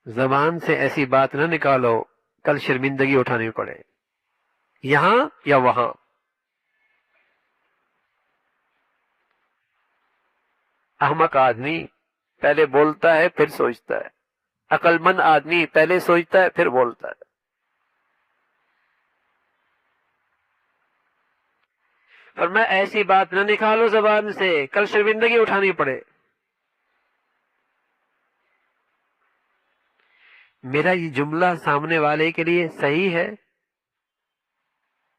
زبان سے ایسی بات نہ نکالو کل شرمندگی اٹھانی پڑے، یہاں یا وہاں۔ احمق آدمی پہلے بولتا ہے پھر سوچتا ہے، عقل مند آدمی پہلے سوچتا ہے پھر بولتا ہے۔ اور میں ایسی بات نہ نکالو زبان سے کل شرمندگی اٹھانی پڑے۔ میرا یہ جملہ سامنے والے کے لیے صحیح ہے،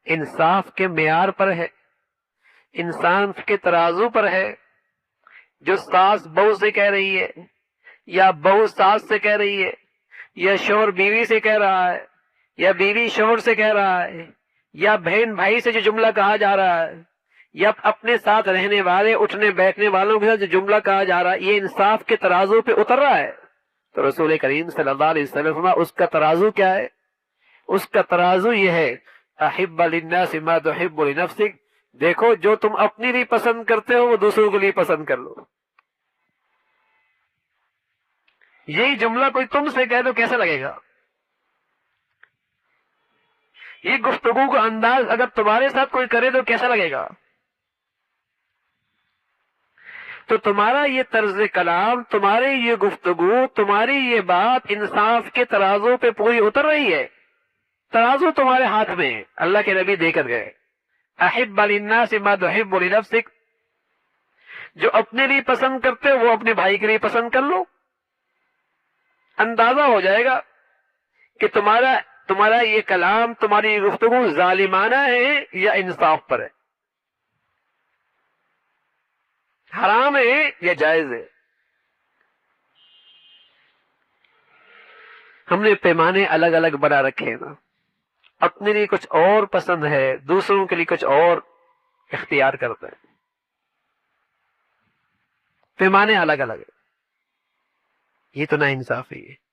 انصاف کے معیار پر ہے، انصاف کے ترازو پر ہے۔ جو ساس بہو سے کہہ رہی ہے، یا بہو ساس سے کہہ رہی ہے، یا شوہر بیوی سے کہہ رہا ہے، یا بیوی شوہر سے کہہ رہا ہے، یا بہن بھائی سے جو جملہ کہا جا رہا ہے، یا اپنے ساتھ رہنے والے اٹھنے بیٹھنے والوں کے ساتھ جو جملہ کہا جا رہا ہے، یہ انصاف کے ترازو پہ اتر رہا ہے۔ تو رسول کریم صلی اللہ علیہ وسلم اس کا ترازو کیا ہے؟ اس کا ترازو یہ ہے، احب للناس ما تحب لنفسک، دیکھو جو تم اپنے لیے پسند کرتے ہو وہ دوسروں کے لیے پسند کر لو۔ یہی جملہ کوئی تم سے کہہ دو کیسا لگے گا؟ یہ گفتگو کا انداز اگر تمہارے ساتھ کوئی کرے تو کیسا لگے گا؟ تو تمہارا یہ طرز کلام، تمہاری یہ گفتگو، تمہاری یہ بات انصاف کے ترازو پہ پوری اتر رہی ہے؟ ترازو تمہارے ہاتھ میں ہے، اللہ کے نبی دے کر گئے، احب للناس ما تحب لنفسک، جو اپنے لیے پسند کرتے ہو وہ اپنے بھائی کے لیے پسند کر لو۔ اندازہ ہو جائے گا کہ تمہارا یہ کلام، تمہاری یہ گفتگو ظالمانہ ہے یا انصاف پر ہے، حرام ہے یا جائز ہے۔ ہم نے پیمانے الگ الگ بنا رکھے ہیں نا، اپنے لیے کچھ اور پسند ہے، دوسروں کے لیے کچھ اور اختیار کرتا ہے، پیمانے الگ الگ ہے، یہ تو نا انصافی ہے۔